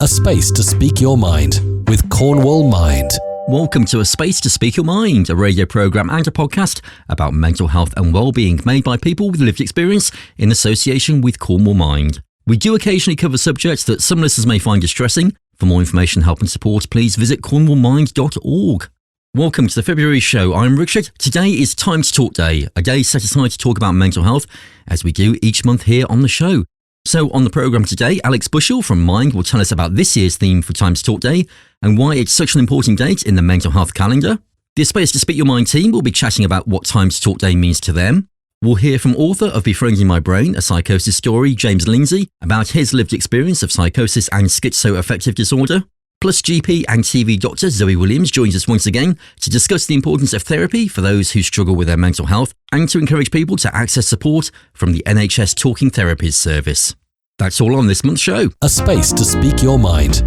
A space to speak your mind with Cornwall Mind. Welcome to A Space to Speak Your Mind, a radio programme and a podcast about mental health and well-being made by people with lived experience in association with Cornwall Mind. We do occasionally cover subjects that some listeners may find distressing. For more information, help and support, please visit cornwallmind.org. Welcome to the February show. I'm Richard. Today is Time to Talk Day, a day set aside to talk about mental health, as we do each month here on the show. So on the programme today, Alex Bushill from Mind will tell us about this year's theme for Time to Talk Day and why it's such an important date in the mental health calendar. The Space to Speak Your Mind team will be chatting about what Time to Talk Day means to them. We'll hear from author of Befriending My Brain, a Psychosis Story, James Lindsay, about his lived experience of psychosis and schizoaffective disorder. Plus, GP and TV doctor Zoe Williams joins us once again to discuss the importance of therapy for those who struggle with their mental health and to encourage people to access support from the NHS Talking Therapies service. That's all on this month's show. A space to speak your mind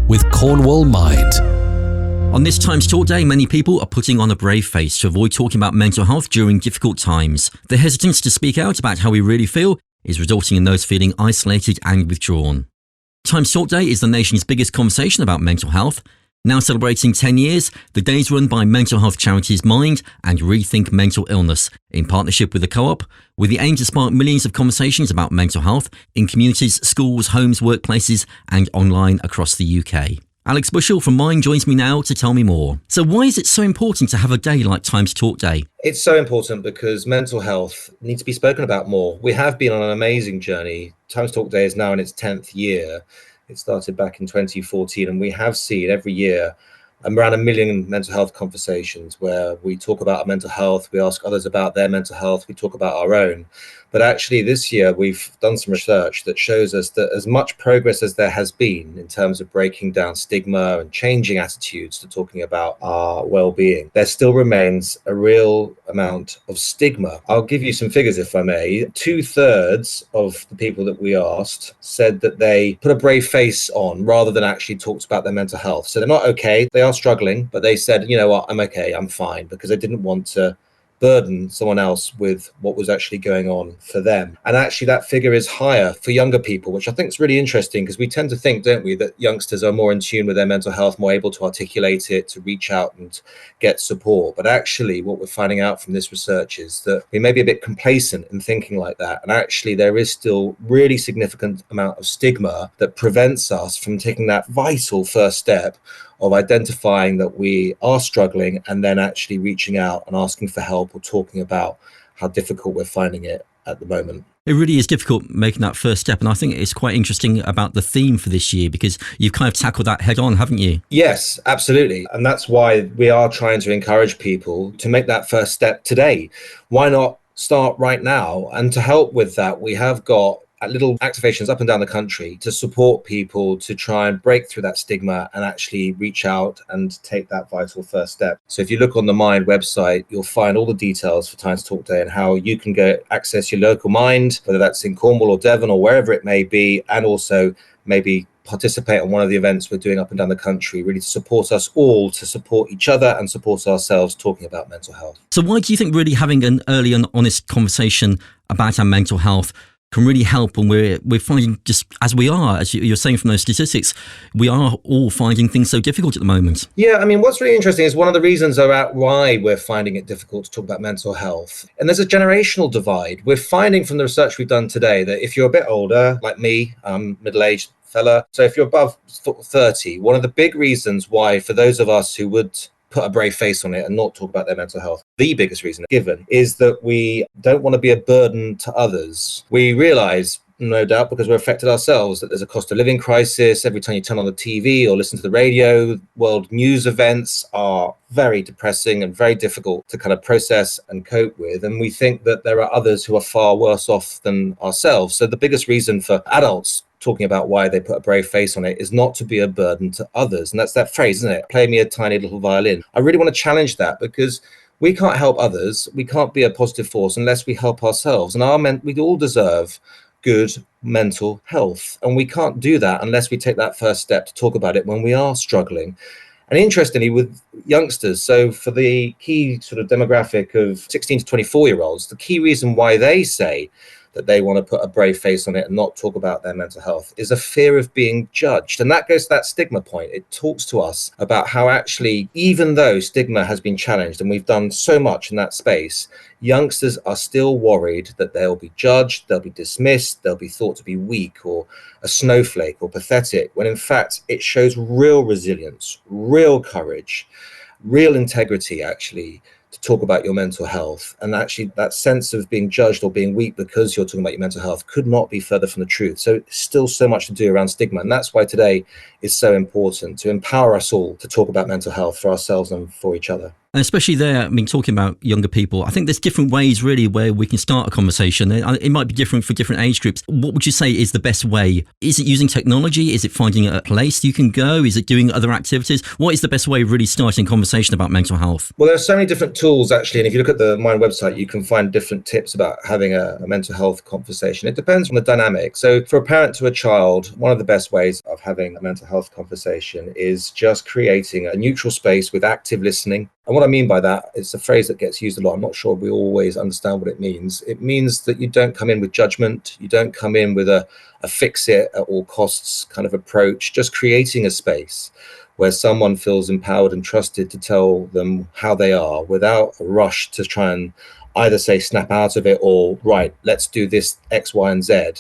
with Cornwall Mind. On this Time to Talk Day, many people are putting on a brave face to avoid talking about mental health during difficult times. The hesitance to speak out about how we really feel is resulting in those feeling isolated and withdrawn. Time to Talk Day is the nation's biggest conversation about mental health. Now celebrating 10 years, the day is run by mental health charities Mind and Rethink Mental Illness in partnership with the Co-op, with the aim to spark millions of conversations about mental health in communities, schools, homes, workplaces and online across the UK. Alex Bushill from Mind joins me now to tell me more. So why is it so important to have a day like Time to Talk Day? It's so important because mental health needs to be spoken about more. We have been on an amazing journey. Time to Talk Day is now in its 10th year. It started back in 2014, and we have seen every year around 1 million mental health conversations where we talk about our mental health, we ask others about their mental health, we talk about our own. But actually this year we've done some research that shows us that as much progress as there has been in terms of breaking down stigma and changing attitudes to talking about our well-being, there still remains a real amount of stigma. I'll give you some figures if I may. 2/3 of the people that we asked said that they put a brave face on rather than actually talked about their mental health. So they're not okay, they are struggling, but they said, you know what, I'm okay, I'm fine, because they didn't want to burden someone else with what was actually going on for them. And actually that figure is higher for younger people, which I think is really interesting because we tend to think, don't we, that youngsters are more in tune with their mental health, more able to articulate it, to reach out and get support. But actually what we're finding out from this research is that we may be a bit complacent in thinking like that. And actually there is still really significant amount of stigma that prevents us from taking that vital first step of identifying that we are struggling and then actually reaching out and asking for help or talking about how difficult we're finding it at the moment. It really is difficult making that first step, and I think it's quite interesting about the theme for this year because you've kind of tackled that head on, haven't you? Yes, absolutely. And that's why we are trying to encourage people to make that first step today. Why not start right now? And to help with that, we have got little activations up and down the country to support people to try and break through that stigma and actually reach out and take that vital first step. So if you look on the Mind website, you'll find all the details for Time to Talk Day and how you can go access your local Mind, whether that's in Cornwall or Devon or wherever it may be, and also maybe participate on one of the events we're doing up and down the country, really to support us all, to support each other and support ourselves talking about mental health. So why do you think really having an early and honest conversation about our mental health can really help when we're finding, just as we are, as you're saying from those statistics, we are all finding things so difficult at the moment? Yeah, I mean, what's really interesting is one of the reasons about why we're finding it difficult to talk about mental health. And there's a generational divide. We're finding from the research we've done today that if you're a bit older, like me, I'm middle-aged fella. So if you're above 30, one of the big reasons why, for those of us who would put a brave face on it and not talk about their mental health, the biggest reason given is that we don't want to be a burden to others. We realize, no doubt, because we're affected ourselves, that there's a cost of living crisis. Every time you turn on the TV or listen to the radio, world news events are very depressing and very difficult to kind of process and cope with. And we think that there are others who are far worse off than ourselves. So the biggest reason for adults talking about why they put a brave face on it is not to be a burden to others. And that's that phrase, isn't it? Play me a tiny little violin. I really want to challenge that because we can't help others. We can't be a positive force unless we help ourselves. And we all deserve good mental health. And we can't do that unless we take that first step to talk about it when we are struggling. And interestingly, with youngsters, so for the key sort of demographic of 16 to 24-year-olds, the key reason why they say that they want to put a brave face on it and not talk about their mental health is a fear of being judged. And that goes to that stigma point. It talks to us about how actually, even though stigma has been challenged and we've done so much in that space, youngsters are still worried that they'll be judged, they'll be dismissed, they'll be thought to be weak or a snowflake or pathetic, when in fact it shows real resilience, real courage, real integrity, actually, to talk about your mental health. And actually that sense of being judged or being weak because you're talking about your mental health could not be further from the truth. So still so much to do around stigma. And that's why today is so important, to empower us all to talk about mental health for ourselves and for each other. And especially there, I mean, talking about younger people, I think there's different ways really where we can start a conversation. It might be different for different age groups. What would you say is the best way? Is it using technology? Is it finding a place you can go? Is it doing other activities? What is the best way of really starting a conversation about mental health? Well, there are so many different tools, actually. And if you look at the Mind website, you can find different tips about having a mental health conversation. It depends on the dynamic. So for a parent to a child, one of the best ways of having a mental health conversation is just creating a neutral space with active listening. And what I mean by that, it's a phrase that gets used a lot. I'm not sure we always understand what it means. It means that you don't come in with judgment. You don't come in with a fix it at all costs kind of approach, just creating a space where someone feels empowered and trusted to tell them how they are without a rush to try and either say snap out of it or, right, let's do this X, Y, and Z.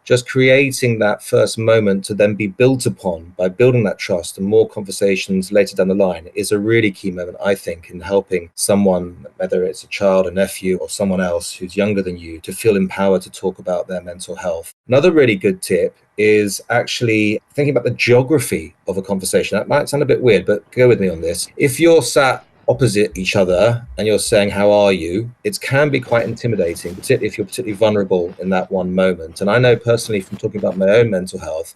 Just creating that first moment to then be built upon by building that trust and more conversations later down the line is a really key moment, I think, in helping someone, whether it's a child, a nephew, or someone else who's younger than you, to feel empowered to talk about their mental health. Another really good tip is actually thinking about the geography of a conversation. That might sound a bit weird, but go with me on this. If you're sat opposite each other and you're saying, how are you? It can be quite intimidating, particularly if you're particularly vulnerable in that one moment. And I know personally from talking about my own mental health,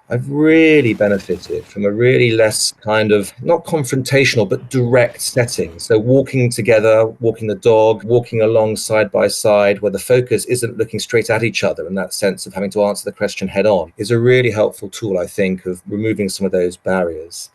I've really benefited from a really less kind of, not confrontational, but direct setting. So walking together, walking the dog, walking along side by side, where the focus isn't looking straight at each other in that sense of having to answer the question head on, is a really helpful tool, I think, of removing some of those barriers.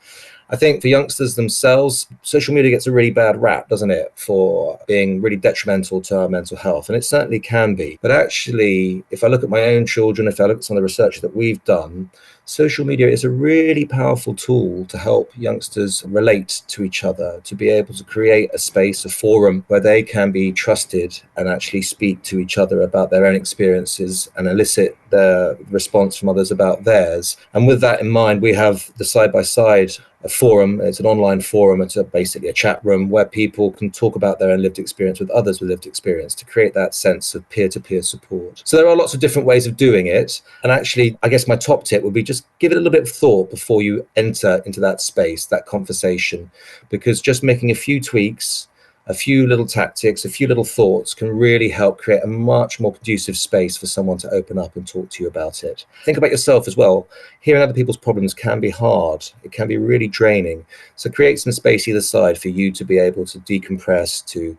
I think for youngsters themselves, social media gets a really bad rap, doesn't it, for being really detrimental to our mental health. And it certainly can be. But actually, if I look at my own children, if I look at some of the research that we've done, social media is a really powerful tool to help youngsters relate to each other, to be able to create a space, a forum where they can be trusted and actually speak to each other about their own experiences and elicit the response from others about theirs. And with that in mind, we have the side-by-side a forum. It's an online forum. It's basically a chat room where people can talk about their own lived experience with others with lived experience to create that sense of peer-to-peer support. So there are lots of different ways of doing it. And actually, I guess my top tip would be just give it a little bit of thought before you enter into that space, that conversation, because just making a few tweaks, a few little tactics, a few little thoughts can really help create a much more conducive space for someone to open up and talk to you about it. Think about yourself as well. Hearing other people's problems can be hard. It can be really draining. So create some space either side for you to be able to decompress, to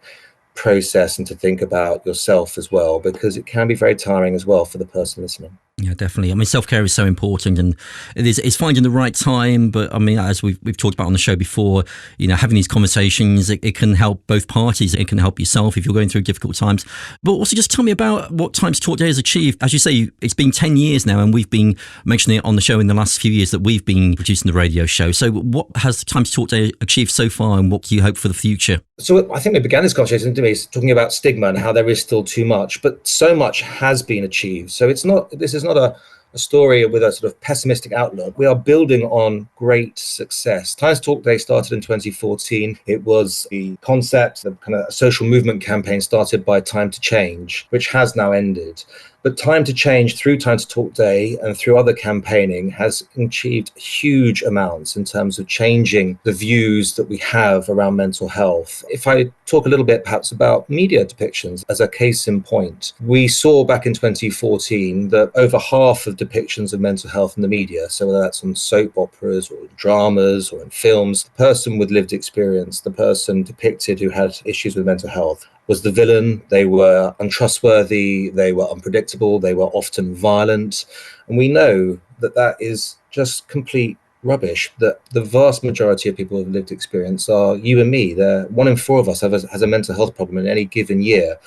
process and to think about yourself as well, because it can be very tiring as well for the person listening. Yeah, definitely. I mean, self-care is so important, and it's finding the right time. But I mean, as we've talked about on the show before, you know, having these conversations, it can help both parties. It can help yourself if you're going through difficult times. But also just tell me about what Time to Talk Day has achieved. As you say, it's been 10 years now, and we've been mentioning it on the show in the last few years that we've been producing the radio show. So what has Time to Talk Day achieved so far, and what do you hope for the future? So I think we began this conversation talking about stigma and how there is still too much, but so much has been achieved. So this is not a story with a sort of pessimistic outlook. We are building on great success. Time to Talk Day started in 2014. It was the concept, the kind of social movement campaign started by Time to Change, which has now ended. But Time to Change, through Time to Talk Day and through other campaigning, has achieved huge amounts in terms of changing the views that we have around mental health. If I talk a little bit perhaps about media depictions as a case in point, we saw back in 2014 that over half of depictions of mental health in the media, so whether that's on soap operas or dramas or in films, the person with lived experience, the person depicted who had issues with mental health, was the villain. They were untrustworthy, they were unpredictable, they were often violent. And we know that that is just complete rubbish, that the vast majority of people with lived experience are you and me. 1 in 4 of us has a mental health problem in any given year.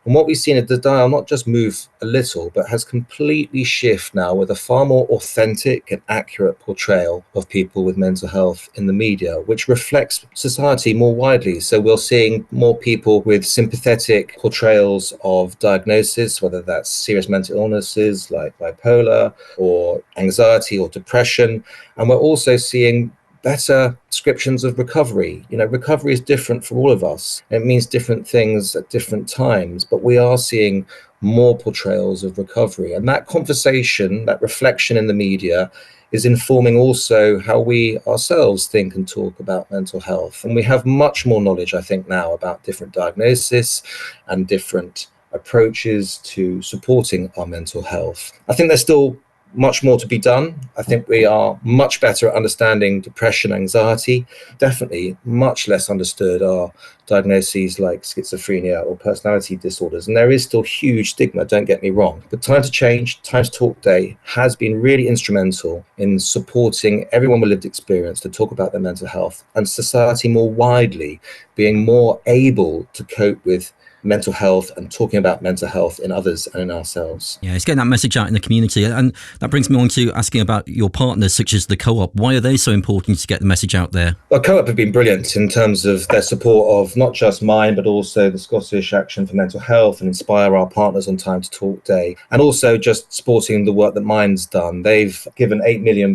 And what we've seen is the dial not just move a little, but has completely shifted now with a far more authentic and accurate portrayal of people with mental health in the media, which reflects society more widely. So we're seeing more people with sympathetic portrayals of diagnosis, whether that's serious mental illnesses like bipolar or anxiety or depression. And we're also seeing better descriptions of recovery. Recovery is different for all of us. It means different things at different times, but we are seeing more portrayals of recovery. And that conversation, that reflection in the media is informing also how we ourselves think and talk about mental health. And we have much more knowledge, I think, now about different diagnosis and different approaches to supporting our mental health. I think there's still much more to be done. I think we are much better at understanding depression, anxiety. Definitely much less understood are diagnoses like schizophrenia or personality disorders. And there is still huge stigma, don't get me wrong. But Time to Change, Time to Talk Day has been really instrumental in supporting everyone with lived experience to talk about their mental health, and society more widely being more able to cope with mental health and talking about mental health in others and in ourselves. Yeah, it's getting that message out in the community. And that brings me on to asking about your partners, such as the Co-op. Why are they so important to get the message out there? Well, Co-op have been brilliant in terms of their support of not just mine, but also the Scottish Action for Mental Health and Inspire, our partners on Time to Talk Day, and also just supporting the work that Mine's done. They've given £8 million.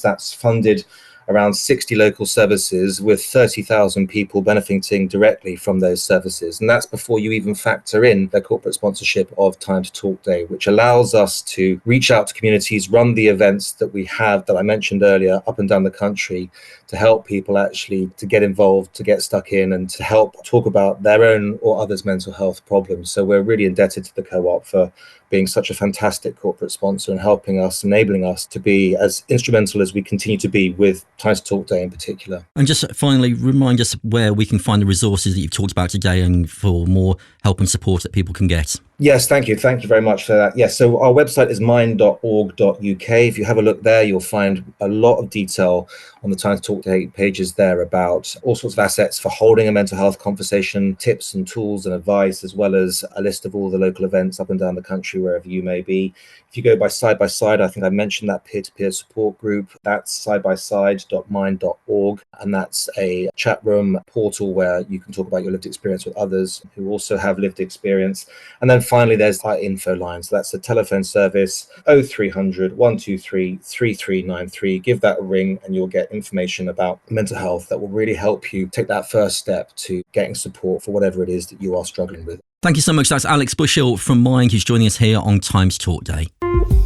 That's funded around 60 local services with 30,000 people benefiting directly from those services. And that's before you even factor in their corporate sponsorship of Time to Talk Day, which allows us to reach out to communities, run the events that we have that I mentioned earlier up and down the country to help people actually to get involved, to get stuck in, and to help talk about their own or others' mental health problems. So we're really indebted to the Co-op for being such a fantastic corporate sponsor and helping us, enabling us to be as instrumental as we continue to be with Time to Talk Day in particular. And just finally, remind us where we can find the resources that you've talked about today and for more help and support that people can get. Yes, thank you. Thank you very much for that. Yes, so our website is mind.org.uk. If you have a look there, you'll find a lot of detail on the Time to Talk Day pages there about all sorts of assets for holding a mental health conversation, tips and tools and advice, as well as a list of all the local events up and down the country, wherever you may be. If you go by Side by Side, I think I mentioned that peer-to-peer support group. That's sidebyside.mind.org, and that's a chat room portal where you can talk about your lived experience with others who also have lived experience. And then finally, there's our info line. So that's a telephone service, 0300 123 3393. Give that a ring and you'll get information about mental health that will really help you take that first step to getting support for whatever it is that you are struggling with. Thank you so much. That's Alex Bushill from Mind, who's joining us here on Time to Talk Day.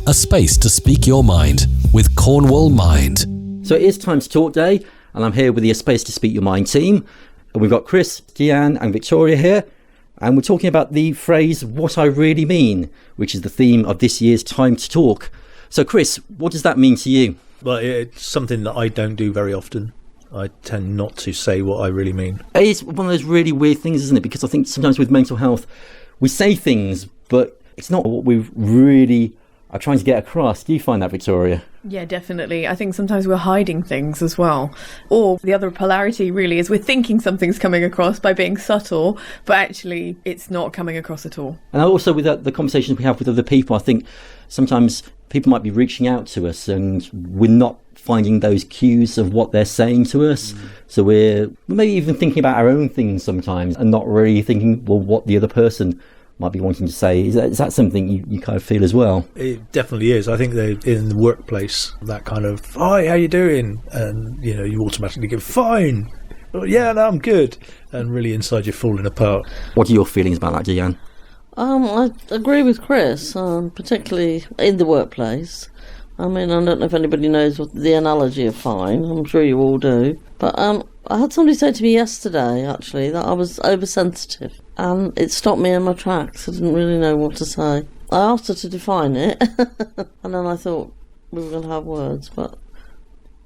A space to speak your mind with Cornwall Mind. So it is Time to Talk Day, and I'm here with the A Space to Speak Your Mind team. And we've got Chris, Deanne and Victoria here. And we're talking about the phrase, what I really mean, which is the theme of this year's Time to Talk. So Chris, what does that mean to you? Well, it's something that I don't do very often. I tend not to say what I really mean. It's one of those really weird things, isn't it? Because I think sometimes with mental health, we say things, but it's not what we really are trying to get across. Do you find that, Victoria? Yeah, definitely. I think sometimes we're hiding things as well. Or the other polarity really is we're thinking something's coming across by being subtle, but actually it's not coming across at all. And also with the conversations we have with other people, I think sometimes people might be reaching out to us and we're not finding those cues of what they're saying to us. So we're maybe even thinking about our own things sometimes and not really thinking, well, what the other person might be wanting to say. Is that something you kind of feel as well? It definitely is. I think that in the workplace, that kind of, hi, how you doing? And, you automatically go, fine. Oh, yeah, no, I'm good. And really inside you're falling apart. What are your feelings about that, Deanne? I agree with Chris, particularly in the workplace. I mean, I don't know if anybody knows what the analogy of fine. I'm sure you all do. But I had somebody say to me yesterday, actually, that I was oversensitive. And it stopped me in my tracks. I didn't really know what to say. I asked her to define it. And then I thought we were going to have words, but...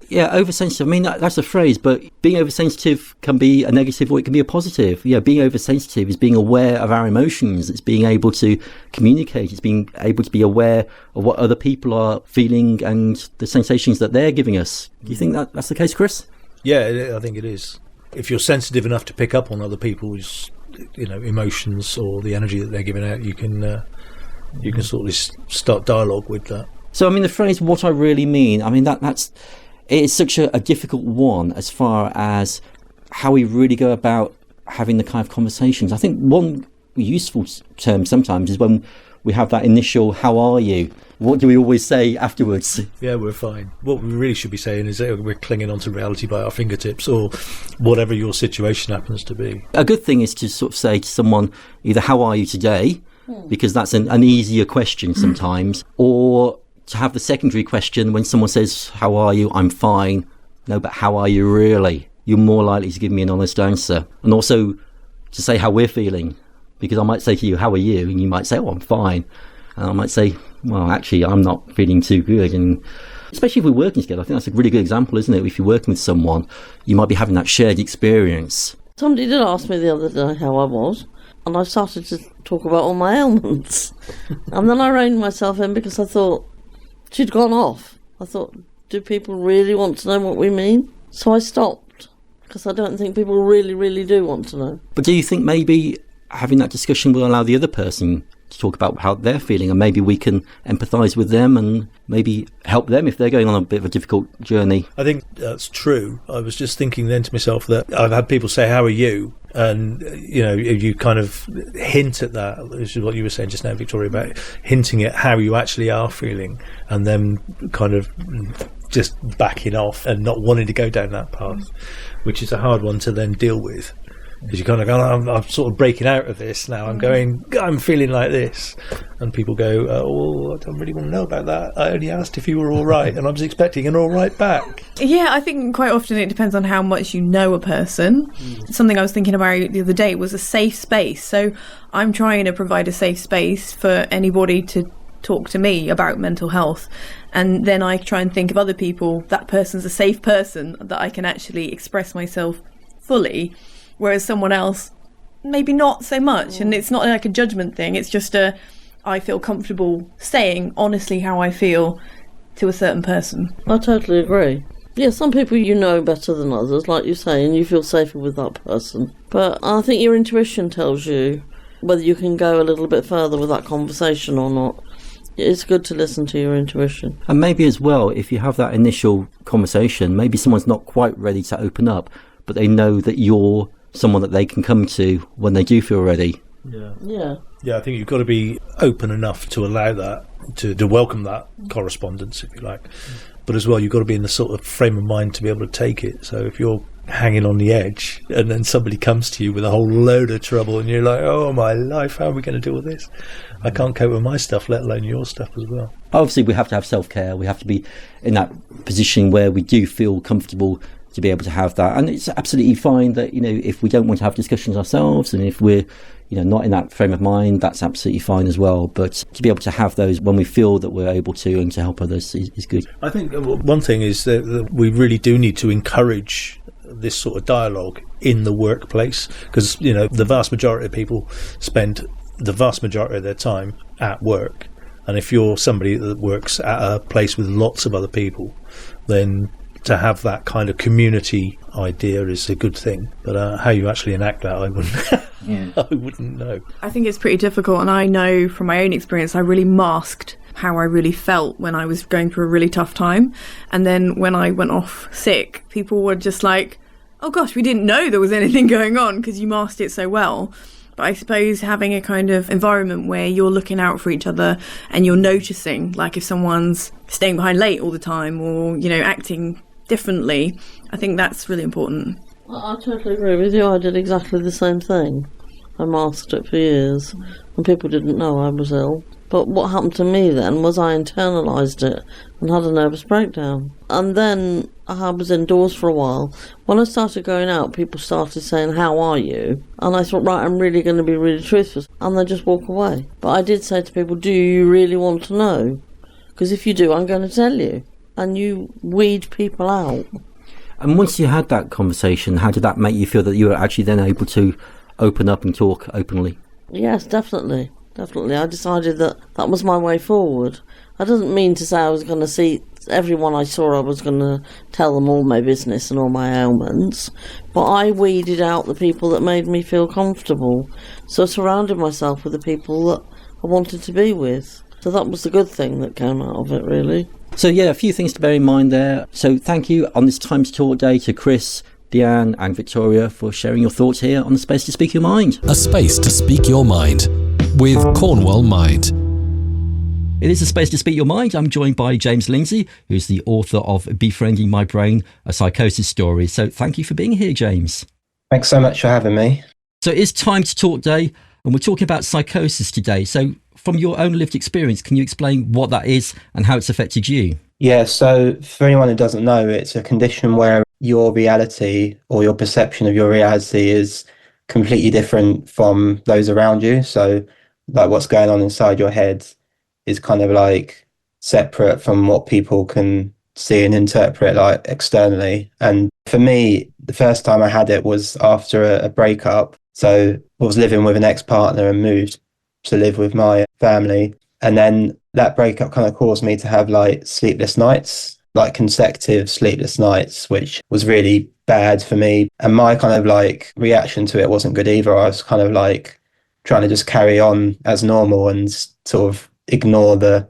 Yeah, oversensitive. I mean, that's a phrase, but being oversensitive can be a negative or it can be a positive. Yeah, being oversensitive is being aware of our emotions. It's being able to communicate. It's being able to be aware of what other people are feeling and the sensations that they're giving us. Do you think that's the case, Chris? Yeah, I think it is. If you're sensitive enough to pick up on other people's emotions or the energy that they're giving out, you can sort of start dialogue with that. So, I mean, the phrase "what I really mean," I mean, it's such a difficult one as far as how we really go about having the kind of conversations. I think one useful term sometimes is when we have that initial "how are you?" What do we always say afterwards? Yeah, we're fine. What we really should be saying is that we're clinging onto reality by our fingertips, or whatever your situation happens to be. A good thing is to sort of say to someone either "how are you today?" because that's an easier question sometimes, or to have the secondary question when someone says, "How are you?" "I'm fine." "No, but how are you really?" You're more likely to give me an honest answer. And also to say how we're feeling, because I might say to you, "How are you?" and you might say, "Oh, I'm fine." And I might say, "Well, actually, I'm not feeling too good." And especially if we're working together, I think that's a really good example, isn't it? If you're working with someone, you might be having that shared experience. Somebody did ask me the other day how I was, and I started to talk about all my ailments. And then I reined myself in because I thought she'd gone off. I thought, do people really want to know what we mean? So I stopped, because I don't think people really, really do want to know. But do you think maybe having that discussion will allow the other person to talk about how they're feeling, and maybe we can empathise with them and maybe help them if they're going on a bit of a difficult journey? I think that's true. I was just thinking then to myself that I've had people say, "How are you?" And, you kind of hint at that, which is what you were saying just now, Victoria, about hinting at how you actually are feeling, and then kind of just backing off and not wanting to go down that path, which is a hard one to then deal with. Because you kind of go, I'm sort of breaking out of this now. I'm feeling like this. And people go, "Oh, I don't really want to know about that. I only asked if you were all right, and I was expecting an all right back." Yeah, I think quite often it depends on how much you know a person. Something I was thinking about the other day was a safe space. So I'm trying to provide a safe space for anybody to talk to me about mental health. And then I try and think of other people, that person's a safe person, that I can actually express myself fully. Whereas someone else, maybe not so much. And it's not like a judgment thing. It's just I feel comfortable saying honestly how I feel to a certain person. I totally agree. Yeah, some people you know better than others, like you say, and you feel safer with that person. But I think your intuition tells you whether you can go a little bit further with that conversation or not. It's good to listen to your intuition. And maybe as well, if you have that initial conversation, maybe someone's not quite ready to open up, but they know that you're someone that they can come to when they do feel ready. Yeah, I think you've got to be open enough to allow that, to welcome that correspondence, if you like. But as well, you've got to be in the sort of frame of mind to be able to take it. So if you're hanging on the edge and then somebody comes to you with a whole load of trouble and you're like, "Oh my life, how are we going to deal with this? I can't cope with my stuff, let alone your stuff as well." Obviously, we have to have self-care. We have to be in that position where we do feel comfortable to be able to have that. And it's absolutely fine that, if we don't want to have discussions ourselves, and if we're, not in that frame of mind, that's absolutely fine as well. But to be able to have those when we feel that we're able to and to help others is good. I think one thing is that we really do need to encourage this sort of dialogue in the workplace, because, the vast majority of people spend the vast majority of their time at work. And if you're somebody that works at a place with lots of other people, then to have that kind of community idea is a good thing. But how you actually enact that, I wouldn't know. I think it's pretty difficult, and I know from my own experience I really masked how I really felt when I was going through a really tough time. And then when I went off sick, people were just like, "Oh gosh, we didn't know there was anything going on," because you masked it so well. But I suppose having a kind of environment where you're looking out for each other and you're noticing, like if someone's staying behind late all the time or, acting differently, I think that's really important. I totally agree with you. I did exactly the same thing. I masked it for years and people didn't know I was ill. But what happened to me then was I internalised it and had a nervous breakdown. And then I was indoors for a while. When I started going out, people started saying, "How are you?" And I thought, right, I'm really going to be really truthful. And they just walk away. But I did say to people, "Do you really want to know? Because if you do, I'm going to tell you." And you weed people out. And once you had that conversation, how did that make you feel that you were actually then able to open up and talk openly? Yes, definitely. definitely. I decided that that was my way forward. I doesn't mean to say I was going to see everyone I saw, I was going to tell them all my business and all my ailments, but I weeded out the people that made me feel comfortable. So I surrounded myself with the people that I wanted to be with. So that was the good thing that came out of it, really. So yeah, a few things to bear in mind there. So thank you on this Time to Talk Day to Chris, Deanne and Victoria for sharing your thoughts here on the Space to Speak Your Mind. A space to speak your mind with Cornwall Mind. It is a Space to Speak Your Mind. I'm joined by James Lindsay, who's the author of Befriending My Brain, a Psychosis Story. So thank you for being here, James. Thanks so much for having me. So it's Time to Talk Day, and we're talking about psychosis today. So from your own lived experience, can you explain what that is and how it's affected you? Yeah, so for anyone who doesn't know, it's a condition where your reality or your perception of your reality is completely different from those around you. So like what's going on inside your head is kind of like separate from what people can see and interpret like externally. And for me, the first time I had it was after a breakup. So I was living with an ex-partner and moved to live with my family. And then that breakup kind of caused me to have like sleepless nights, like consecutive sleepless nights, which was really bad for me. And my kind of like reaction to it wasn't good either. I was kind of like trying to just carry on as normal and sort of ignore the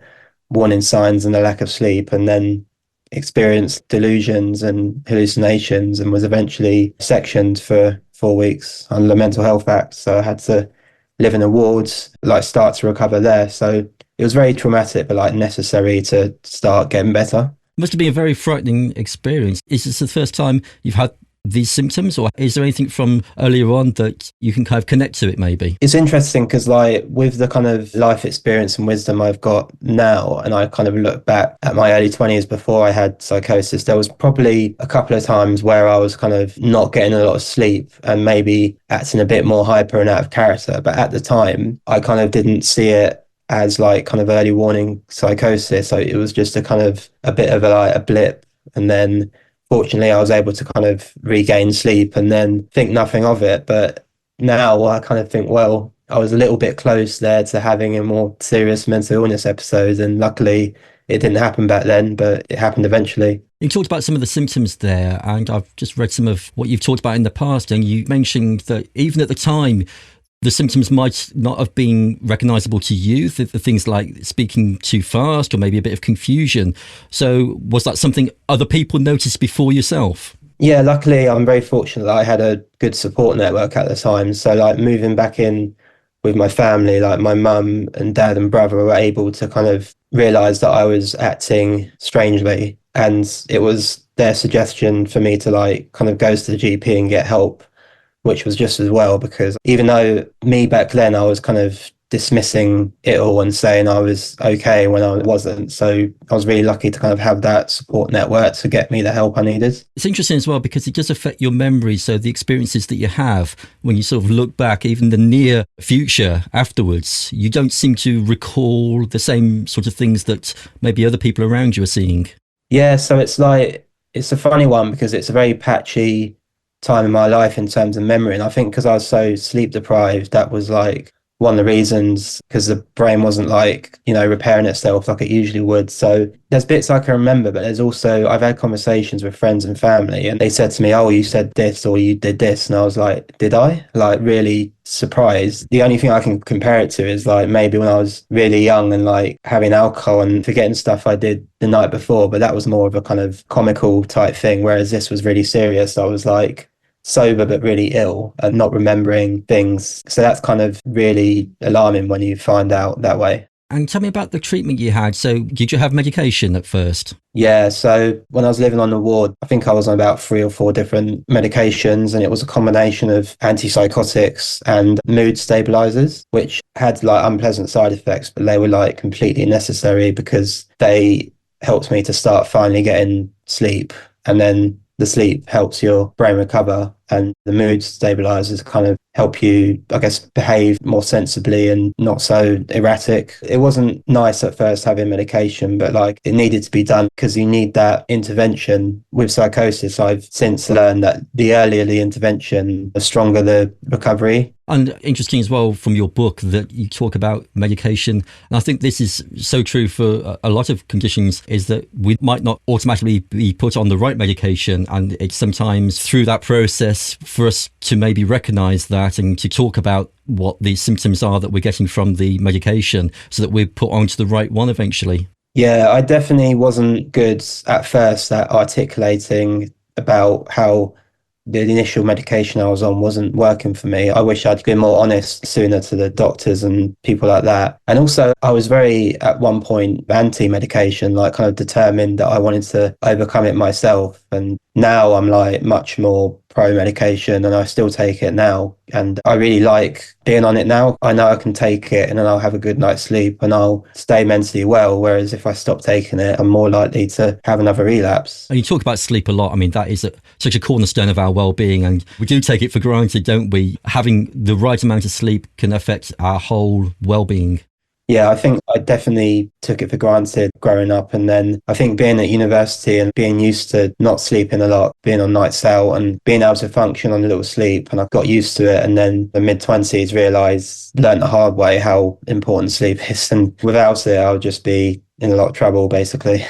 warning signs and the lack of sleep, and then experienced delusions and hallucinations, and was eventually sectioned for 4 weeks under the Mental Health Act. So I had to live in a ward, like start to recover there. So it was very traumatic, but like necessary to start getting better. It must have been a very frightening experience. Is this the first time you've had these symptoms, or is there anything from earlier on that you can kind of connect to it maybe? It's interesting because like with the kind of life experience and wisdom I've got now, and I kind of look back at my early 20s before I had psychosis, there was probably a couple of times where I was kind of not getting a lot of sleep and maybe acting a bit more hyper and out of character. But at the time, I kind of didn't see it as like kind of early warning psychosis. So it was just a kind of a bit of a blip. And then fortunately, I was able to kind of regain sleep and then think nothing of it. But now I kind of think, well, I was a little bit close there to having a more serious mental illness episode. And luckily, it didn't happen back then, but it happened eventually. You talked about some of the symptoms there, and I've just read some of what you've talked about in the past. And you mentioned that even at the time, the symptoms might not have been recognisable to you, the things like speaking too fast or maybe a bit of confusion. So was that something other people noticed before yourself? Yeah, luckily I'm very fortunate that I had a good support network at the time. So like moving back in with my family, like my mum and dad and brother were able to kind of realise that I was acting strangely. And it was their suggestion for me to like kind of go to the GP and get help, which was just as well, because even though me back then, I was kind of dismissing it all and saying I was okay when I wasn't. So I was really lucky to kind of have that support network to get me the help I needed. It's interesting as well because it does affect your memory. So the experiences that you have when you sort of look back, even the near future afterwards, you don't seem to recall the same sort of things that maybe other people around you are seeing. Yeah, so it's like, it's a funny one because it's a very patchy time in my life in terms of memory. And I think because I was so sleep deprived, that was like one of the reasons, because the brain wasn't like, you know, repairing itself like it usually would. So there's bits I can remember, but there's also, I've had conversations with friends and family and they said to me, oh, you said this or you did this. And I was like, did I? Like really surprised. The only thing I can compare it to is like maybe when I was really young and like having alcohol and forgetting stuff I did the night before, but that was more of a kind of comical type thing. Whereas this was really serious. I was like sober but really ill and not remembering things. So that's kind of really alarming when you find out that way. And tell me about the treatment you had. So did you have medication at first? Yeah, so when I was living on the ward, I think I was on about 3 or 4 different medications, and it was a combination of antipsychotics and mood stabilizers, which had like unpleasant side effects, but they were like completely necessary because they helped me to start finally getting sleep. And then the sleep helps your brain recover. and the mood stabilizers kind of help you, I guess, behave more sensibly and not so erratic. It wasn't nice at first having medication, but like it needed to be done because you need that intervention. With psychosis, I've since learned that the earlier the intervention, the stronger the recovery. And interesting as well from your book that you talk about medication. And I think this is so true for a lot of conditions, is that we might not automatically be put on the right medication. And it's sometimes through that process for us to maybe recognize that and to talk about what the symptoms are that we're getting from the medication so that we're put onto the right one eventually. Yeah, I definitely wasn't good at first at articulating about how the initial medication I was on wasn't working for me. I wish I'd been more honest sooner to the doctors and people like that. And also, I was very, at one point, anti-medication, like kind of determined that I wanted to overcome it myself. And now I'm like much more pro-medication, and I still take it now. And I really like being on it now. I know I can take it and then I'll have a good night's sleep and I'll stay mentally well. Whereas if I stop taking it, I'm more likely to have another relapse. And you talk about sleep a lot. I mean, that is such a cornerstone of our well-being, and we do take it for granted, don't we? Having the right amount of sleep can affect our whole well-being. Yeah, I think I definitely took it for granted growing up. And then I think being at university and being used to not sleeping a lot, being on nights out and being able to function on a little sleep, and I got used to it. And then the mid-20s learned the hard way how important sleep is. And without it, I would just be in a lot of trouble, basically.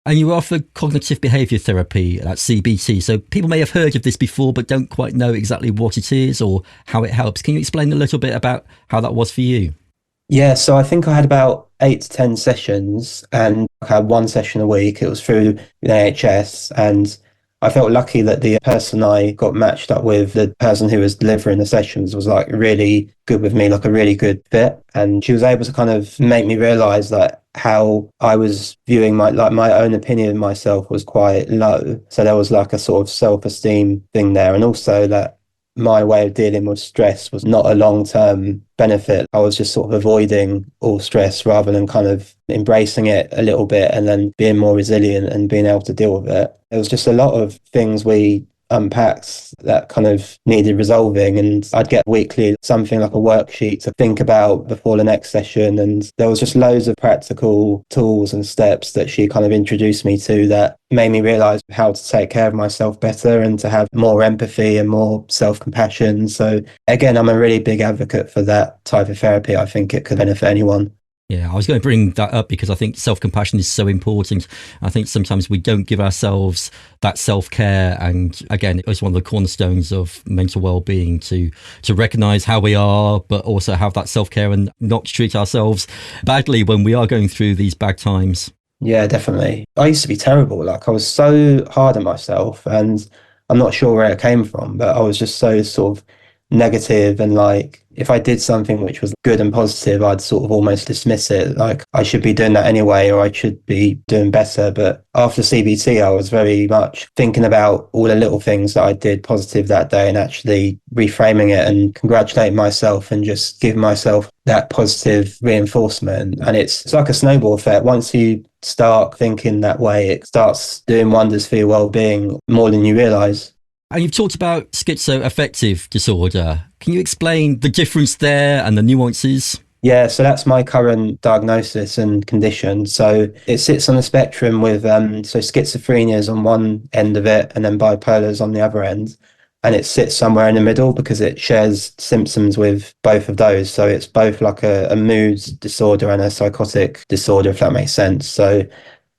And you offer cognitive behaviour therapy at CBT. So people may have heard of this before, but don't quite know exactly what it is or how it helps. Can you explain a little bit about how that was for you? Yeah, so I think I had about 8 to 10 sessions, and I had one session a week. It was through the NHS, and I felt lucky that the person I got matched up with, the person who was delivering the sessions, was like really good with me, like a really good fit. And she was able to kind of make me realise that how I was viewing my own opinion of myself was quite low. So there was like a sort of self-esteem thing there, and also that my way of dealing with stress was not a long-term benefit. I was just sort of avoiding all stress rather than kind of embracing it a little bit and then being more resilient and being able to deal with it. It was just a lot of things we unpacked that kind of needed resolving, and I'd get weekly something like a worksheet to think about before the next session, and there was just loads of practical tools and steps that she kind of introduced me to that made me realise how to take care of myself better and to have more empathy and more self-compassion. So again, I'm a really big advocate for that type of therapy. I think it could benefit anyone. Yeah, I was going to bring that up because I think self-compassion is so important. I think sometimes we don't give ourselves that self-care. And again, it's one of the cornerstones of mental well-being to recognise how we are, but also have that self-care and not treat ourselves badly when we are going through these bad times. Yeah, definitely. I used to be terrible. Like I was so hard on myself, and I'm not sure where it came from, but I was just so sort of negative, and like if I did something which was good and positive, I'd sort of almost dismiss it, like I should be doing that anyway, or I should be doing better. But after CBT, I was very much thinking about all the little things that I did positive that day and actually reframing it and congratulating myself and just giving myself that positive reinforcement. And it's like a snowball effect. Once you start thinking that way, it starts doing wonders for your well-being more than you realise. And you've talked about schizoaffective disorder. Can you explain the difference there and the nuances? Yeah, so that's my current diagnosis and condition. So it sits on the spectrum with, so schizophrenia is on one end of it and then bipolar is on the other end. And it sits somewhere in the middle because it shares symptoms with both of those. So it's both like a mood disorder and a psychotic disorder, if that makes sense. So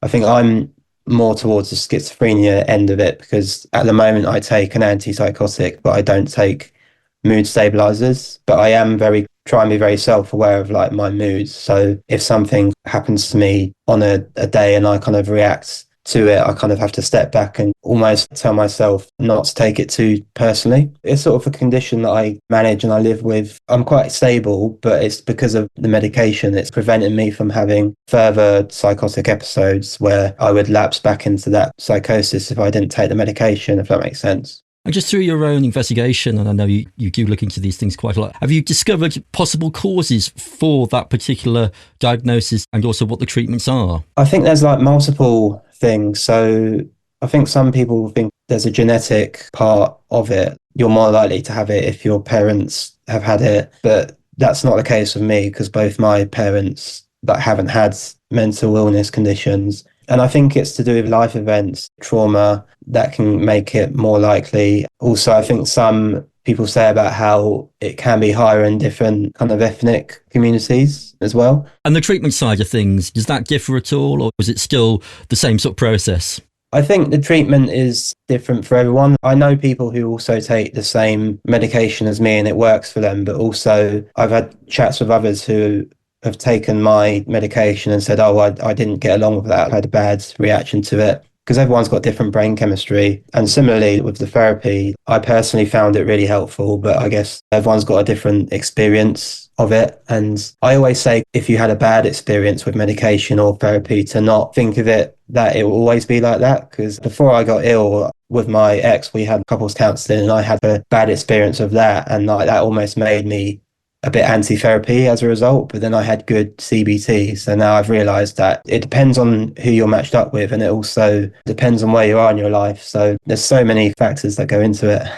I think I'm more towards the schizophrenia end of it because at the moment I take an antipsychotic, but I don't take mood stabilizers. But I am try and be very self-aware of like my moods. So if something happens to me on a day and I kind of react to it, I kind of have to step back and almost tell myself not to take it too personally. It's sort of a condition that I manage and I live with. I'm quite stable, but it's because of the medication. It's preventing me from having further psychotic episodes where I would lapse back into that psychosis if I didn't take the medication, if that makes sense. And just through your own investigation, and I know you do look into these things quite a lot, have you discovered possible causes for that particular diagnosis and also what the treatments are? I think there's like multiple things. So I think some people think there's a genetic part of it. you're more likely to have it if your parents have had it. But that's not the case with me, because both my parents that haven't had mental illness conditions. And I think it's to do with life events, trauma, that can make it more likely. Also, I think some people say about how it can be higher in different kind of ethnic communities as well. And the treatment side of things, does that differ at all, or is it still the same sort of process? I think the treatment is different for everyone. I know people who also take the same medication as me and it works for them, but also I've had chats with others who have taken my medication and said, oh, I didn't get along with that. I had a bad reaction to it, because everyone's got different brain chemistry. And similarly with the therapy, I personally found it really helpful, but I guess everyone's got a different experience of it. And I always say, if you had a bad experience with medication or therapy, to not think of it that it will always be like that. Because before I got ill with my ex, we had couples counselling and I had a bad experience of that. And like, that almost made me a bit anti-therapy as a result, but then I had good CBT. So now I've realised that it depends on who you're matched up with, and it also depends on where you are in your life. So there's so many factors that go into it.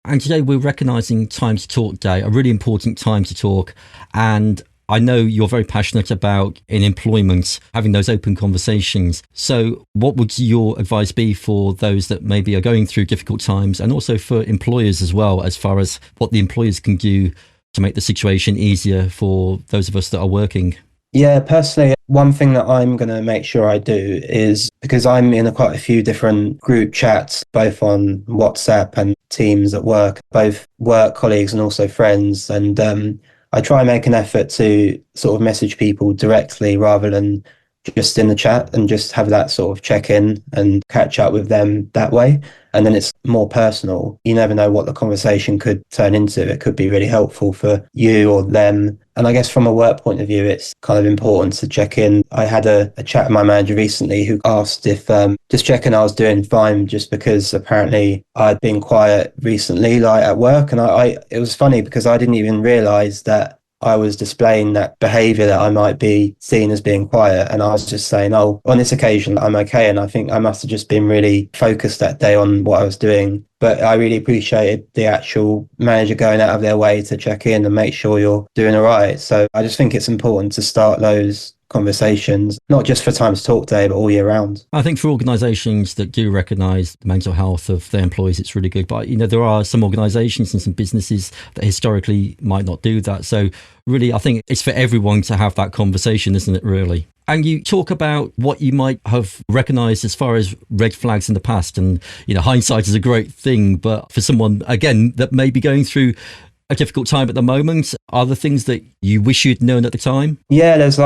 And today we're recognising Time to Talk Day, a really important time to talk. And I know you're very passionate about, in employment, having those open conversations. So what would your advice be for those that maybe are going through difficult times, and also for employers as well, as far as what the employers can do to make the situation easier for those of us that are working? Yeah, personally, one thing that I'm going to make sure I do is, because I'm in quite a few different group chats, both on WhatsApp and Teams at work, both work colleagues and also friends. And I try and make an effort to sort of message people directly rather than just in the chat, and just have that sort of check in and catch up with them that way. And then it's more personal. You never know what the conversation could turn into. It could be really helpful for you or them. And I guess from a work point of view, it's kind of important to check in. I had a chat with my manager recently who asked if just checking I was doing fine, just because apparently I'd been quiet recently, like at work. And it was funny because I didn't even realise that I was displaying that behaviour that I might be seen as being quiet. And I was just saying, oh, on this occasion, I'm okay. And I think I must have just been really focused that day on what I was doing. But I really appreciated the actual manager going out of their way to check in and make sure you're doing all right. So I just think it's important to start those conversations, not just for Time to Talk Day, but all year round. I think for organisations that do recognise the mental health of their employees, it's really good. But, there are some organisations and some businesses that historically might not do that. So really, I think it's for everyone to have that conversation, isn't it, really? And you talk about what you might have recognised as far as red flags in the past. And, hindsight is a great thing. But for someone, again, that may be going through a difficult time at the moment, are there things that you wish you'd known at the time? Yeah, there's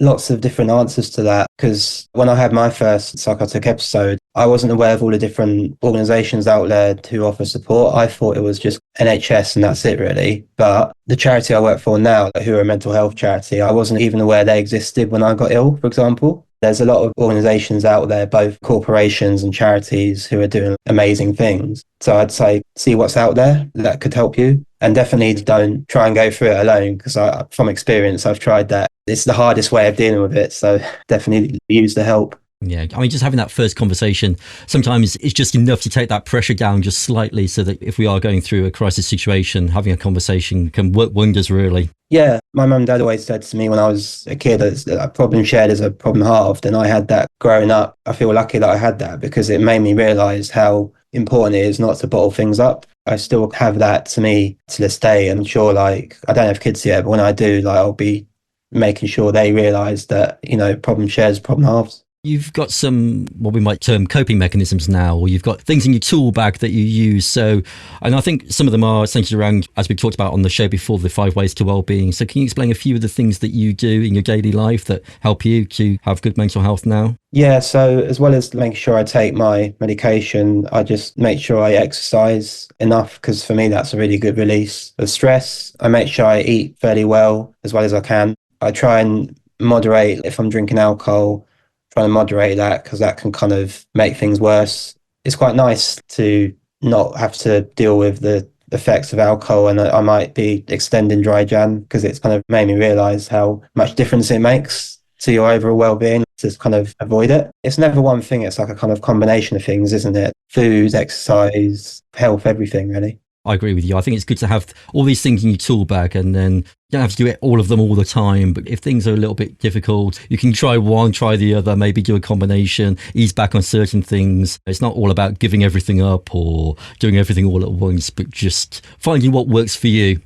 lots of different answers to that, because when I had my first psychotic episode, I wasn't aware of all the different organisations out there who offer support. I thought it was just NHS and that's it, really. But the charity I work for now, who are a mental health charity, I wasn't even aware they existed when I got ill, for example. There's a lot of organisations out there, both corporations and charities, who are doing amazing things. So I'd say, see what's out there that could help you. And definitely don't try and go through it alone, because from experience, I've tried that. It's the hardest way of dealing with it. So definitely use the help. Yeah, just having that first conversation, sometimes it's just enough to take that pressure down just slightly, so that if we are going through a crisis situation, having a conversation can work wonders, really. Yeah, my mum and dad always said to me when I was a kid that a problem shared is a problem halved. And I had that growing up. I feel lucky that I had that, because it made me realise how important it is not to bottle things up. I still have that to me to this day. I'm sure, I don't have kids yet, but when I do, I'll be making sure they realise that, problem shares, problem halves. You've got some, what we might term coping mechanisms now, or you've got things in your tool bag that you use. So, and I think some of them are centered around, as we talked about on the show before, the 5 ways to well-being. So can you explain a few of the things that you do in your daily life that help you to have good mental health now? Yeah, so as well as making sure I take my medication, I just make sure I exercise enough, because for me, that's a really good release of stress. I make sure I eat fairly well as I can. I try and moderate if I'm drinking alcohol. Trying to moderate that, because that can kind of make things worse. It's quite nice to not have to deal with the effects of alcohol, and I might be extending dry Jan, because it's kind of made me realise how much difference it makes to your overall well-being to kind of avoid it. It's never one thing, it's like a kind of combination of things, isn't it? Food, exercise, health, everything, really. I agree with you. I think it's good to have all these things in your tool bag, and then you don't have to do it all of them all the time. But if things are a little bit difficult, you can try one, try the other, maybe do a combination, ease back on certain things. It's not all about giving everything up or doing everything all at once, but just finding what works for you.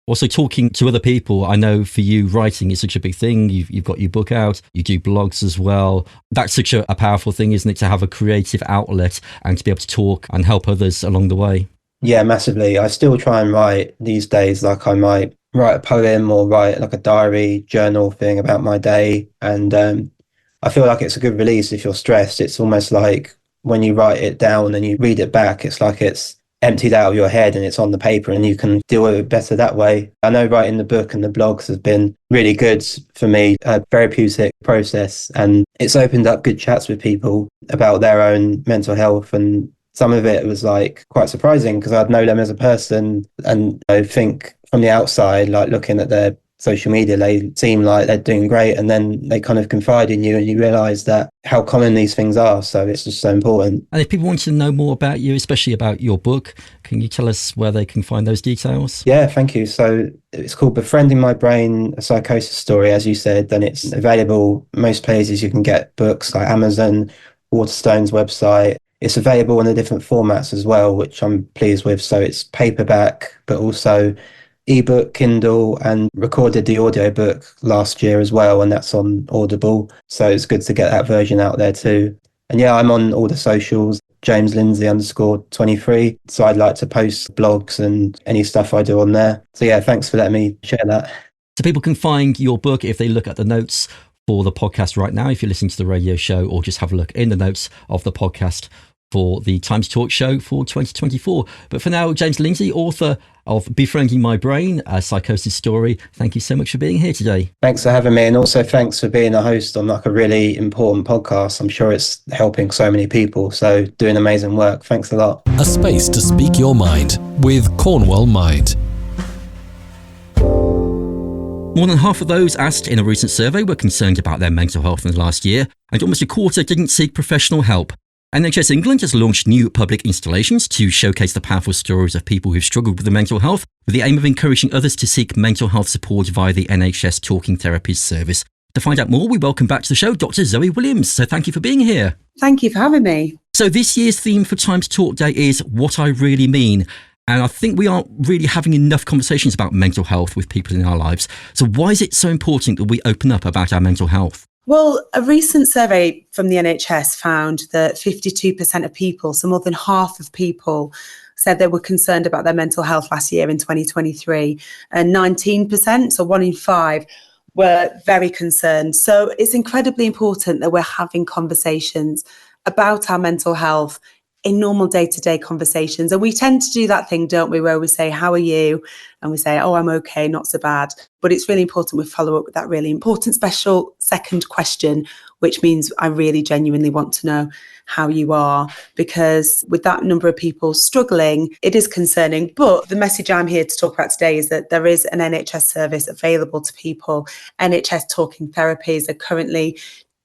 Also, talking to other people. I know for you, writing is such a big thing. You've got your book out, you do blogs as well. That's such a powerful thing, isn't it, to have a creative outlet and to be able to talk and help others along the way? Yeah, massively. I still try and write these days. Like I might write a poem or write like a diary journal thing about my day. And I feel like it's a good release if you're stressed. It's almost like when you write it down and you read it back, it's like it's emptied out of your head and it's on the paper and you can deal with it better that way. I know writing the book and the blogs has been really good for me, a therapeutic process, and it's opened up good chats with people about their own mental health, and some of it was like quite surprising because I'd know them as a person and I think from the outside, like looking at their social media, they seem like they're doing great, and then they kind of confide in you and you realise that how common these things are. So it's just so important. And if people want to know more about you, especially about your book, can you tell us where they can find those details? Yeah, thank you. So it's called Befriending My Brain, a Psychosis Story, as you said, and it's available most places you can get books, like Amazon, Waterstone's website. It's available in the different formats as well, which I'm pleased with. So it's paperback, but also ebook, Kindle, and recorded the audiobook last year as well, and that's on Audible. So it's good to get that version out there too. And yeah, I'm on all the socials, James Lindsay _23. So I'd like to post blogs and any stuff I do on there. So yeah, thanks for letting me share that. So people can find your book if they look at the notes for the podcast right now, if you're listening to the radio show, or just have a look in the notes of the podcast for the Time to Talk show for 2024. But for now, James Lindsay, author of Befriending My Brain, a Psychosis Story, thank you so much for being here today. Thanks for having me, and also thanks for being a host on like a really important podcast. I'm sure it's helping so many people, so doing amazing work. Thanks a lot. A space to speak your mind with Cornwall Mind. More than half of those asked in a recent survey were concerned about their mental health in the last year, and almost a quarter didn't seek professional help. NHS England has launched new public installations to showcase the powerful stories of people who've struggled with their mental health, with the aim of encouraging others to seek mental health support via the NHS Talking Therapies service. To find out more, we welcome back to the show Dr. Zoe Williams. So thank you for being here. Thank you for having me. So this year's theme for Time to Talk Day is What I Really Mean. And I think we aren't really having enough conversations about mental health with people in our lives. So why is it so important that we open up about our mental health? Well, a recent survey from the NHS found that 52% of people, so more than half of people, said they were concerned about their mental health last year in 2023. And 19%, so 1 in 5, were very concerned. So it's incredibly important that we're having conversations about our mental health in normal day-to-day conversations. And we tend to do that thing, don't we, where we say, how are you? And we say, oh, I'm okay, not so bad. But it's really important we follow up with that really important special second question, which means I really genuinely want to know how you are. Because with that number of people struggling, it is concerning. But the message I'm here to talk about today is that there is an NHS service available to people. NHS Talking Therapies are currently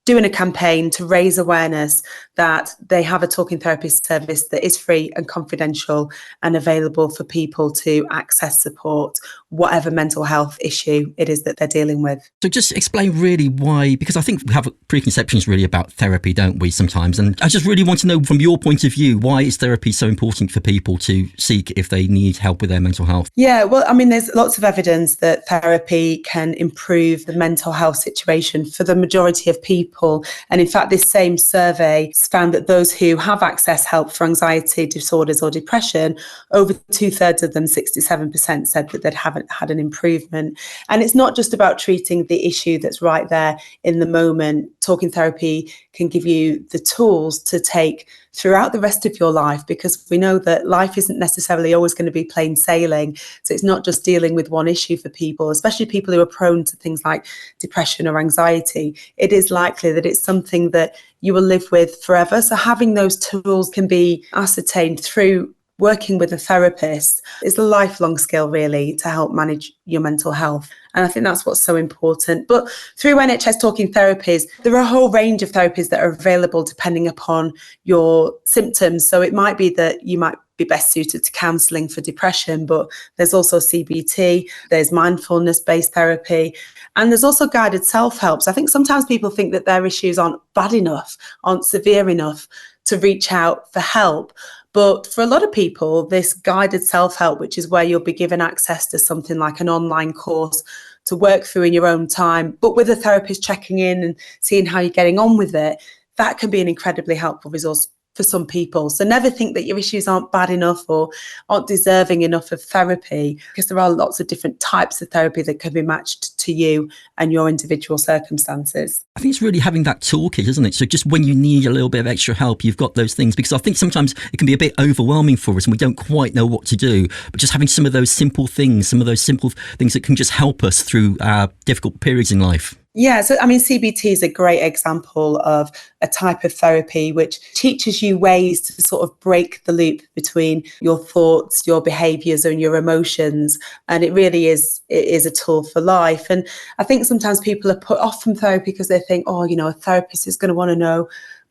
doing a campaign to raise awareness that they have a talking therapy service that is free and confidential and available for people to access support, whatever mental health issue it is that they're dealing with. So just explain really why, because I think we have preconceptions really about therapy, don't we, sometimes? And I just really want to know from your point of view, why is therapy so important for people to seek if they need help with their mental health? Yeah, well, I mean, there's lots of evidence that therapy can improve the mental health situation for the majority of people. And in fact, this same survey found that those who have accessed help for anxiety disorders or depression, over 2/3 of them, 67%, said that they haven't had an improvement. And it's not just about treating the issue that's right there in the moment. Talking therapy can give you the tools to take throughout the rest of your life, because we know that life isn't necessarily always going to be plain sailing. So it's not just dealing with one issue for people, especially people who are prone to things like depression or anxiety. It is likely that it's something that you will live with forever. So having those tools can be ascertained through working with a therapist is a lifelong skill, really, to help manage your mental health. And I think that's what's so important. But through NHS Talking Therapies, there are a whole range of therapies that are available depending upon your symptoms. So it might be that you might be best suited to counselling for depression, but there's also CBT, there's mindfulness-based therapy, and there's also guided self-help. So I think sometimes people think that their issues aren't bad enough, aren't severe enough to reach out for help. But for a lot of people, this guided self-help, which is where you'll be given access to something like an online course to work through in your own time, but with a therapist checking in and seeing how you're getting on with it, that can be an incredibly helpful resource for some people. So never think that your issues aren't bad enough or aren't deserving enough of therapy, because there are lots of different types of therapy that can be matched to you and your individual circumstances. I think it's really having that toolkit, isn't it? So just when you need a little bit of extra help, you've got those things, because I think sometimes it can be a bit overwhelming for us and we don't quite know what to do. But just having some of those simple things that can just help us through our difficult periods in life. Yeah, so I mean, CBT is a great example of a type of therapy which teaches you ways to sort of break the loop between your thoughts, your behaviours and your emotions. And it really is a tool for life. And I think sometimes people are put off from therapy because they think, oh, a therapist is going to want to know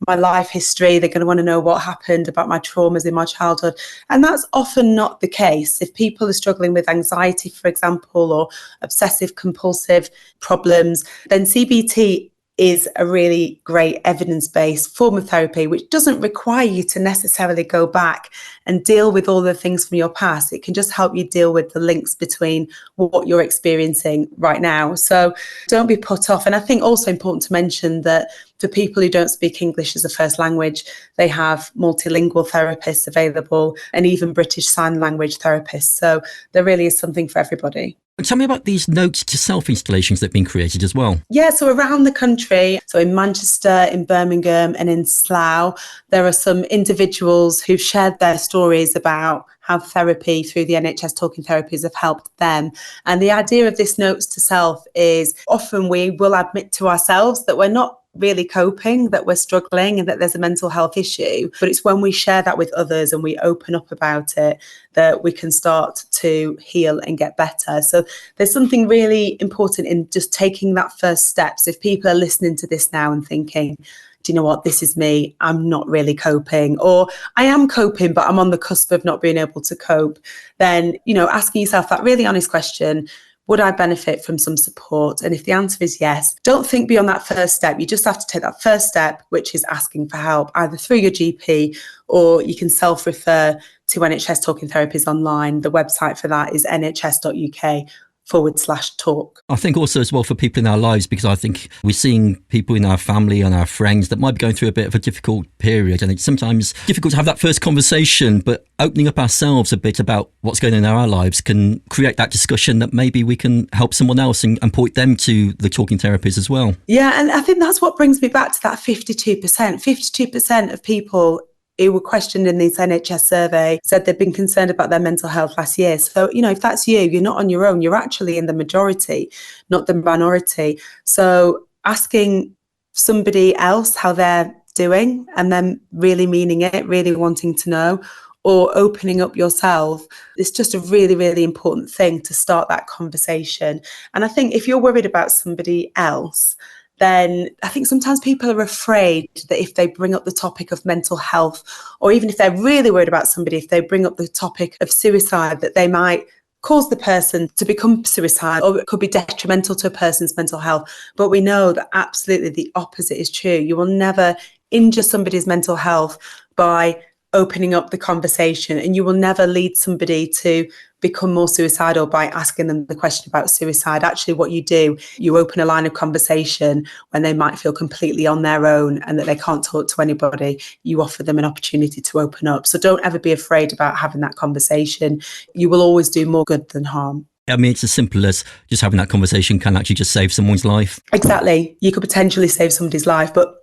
my life history. They're going to want to know what happened about my traumas in my childhood. And that's often not the case. If people are struggling with anxiety, for example, or obsessive compulsive problems, then CBT is a really great evidence-based form of therapy, which doesn't require you to necessarily go back and deal with all the things from your past. It can just help you deal with the links between what you're experiencing right now. So don't be put off. And I think also important to mention that for people who don't speak English as a first language, they have multilingual therapists available and even British Sign Language therapists. So there really is something for everybody. Tell me about these notes to self installations that have been created as well. Yeah, so around the country, so in Manchester, in Birmingham and in Slough, there are some individuals who've shared their stories about how therapy through the NHS Talking Therapies have helped them. And the idea of this notes to self is often we will admit to ourselves that we're not really coping, that we're struggling and that there's a mental health issue. But it's when we share that with others and we open up about it that we can start to heal and get better. So there's something really important in just taking that first step. So if people are listening to this now and thinking, do you know what, this is me, I'm not really coping, or I am coping, but I'm on the cusp of not being able to cope, then, asking yourself that really honest question, would I benefit from some support? And if the answer is yes, don't think beyond that first step. You just have to take that first step, which is asking for help, either through your GP or you can self-refer to NHS Talking Therapies online. The website for that is nhs.uk/talk. I think also as well for people in our lives, because I think we're seeing people in our family and our friends that might be going through a bit of a difficult period, and it's sometimes difficult to have that first conversation, but opening up ourselves a bit about what's going on in our lives can create that discussion that maybe we can help someone else and point them to the talking therapies as well. Yeah, and I think that's what brings me back to that 52%. 52% of people who were questioned in this NHS survey said they'd been concerned about their mental health last year. So, if that's you, you're not on your own. You're actually in the majority, not the minority. So asking somebody else how they're doing and then really meaning it, really wanting to know, or opening up yourself, it's just a really, really important thing to start that conversation. And I think if you're worried about somebody else, then I think sometimes people are afraid that if they bring up the topic of mental health, or even if they're really worried about somebody, if they bring up the topic of suicide, that they might cause the person to become suicidal, or it could be detrimental to a person's mental health. But we know that absolutely the opposite is true. You will never injure somebody's mental health by opening up the conversation, and you will never lead somebody to become more suicidal by asking them the question about suicide. Actually, what you do, you open a line of conversation when they might feel completely on their own and that they can't talk to anybody. You offer them an opportunity to open up. So don't ever be afraid about having that conversation. You will always do more good than harm. I mean, it's as simple as just having that conversation can actually just save someone's life. Exactly. You could potentially save somebody's life, but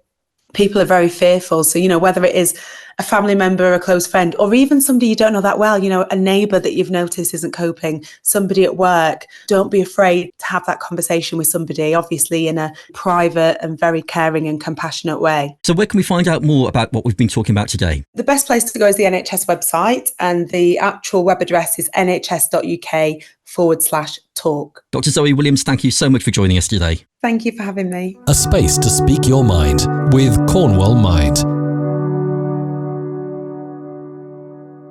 people are very fearful. So, whether it is a family member, a close friend, or even somebody you don't know that well, a neighbour that you've noticed isn't coping, somebody at work, don't be afraid to have that conversation with somebody, obviously in a private and very caring and compassionate way. So where can we find out more about what we've been talking about today? The best place to go is the NHS website, and the actual web address is nhs.uk/talk. Dr. Zoe Williams, thank you so much for joining us today. Thank you for having me. A space to speak your mind with Cornwall Mind.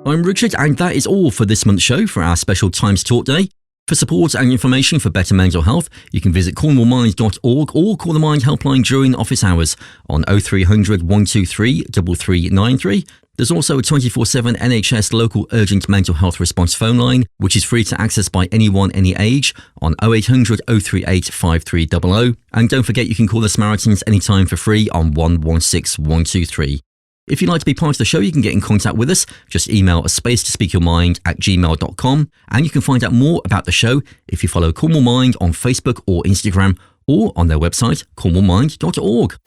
I'm Richard, and that is all for this month's show for our special Times Talk Day. For support and information for better mental health, you can visit cornwallmind.org or call the Mind helpline during office hours on 0300 123 3393. There's also a 24/7 NHS local urgent mental health response phone line, which is free to access by anyone, any age, on 0800 038 5300. And don't forget, you can call the Samaritans anytime for free on 116 123. If you'd like to be part of the show, you can get in contact with us. Just email a space to speak your mind at gmail.com. And you can find out more about the show if you follow Cornwall Mind on Facebook or Instagram, or on their website, cornwallmind.org.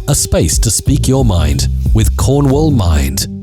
A space to speak your mind with Cornwall Mind.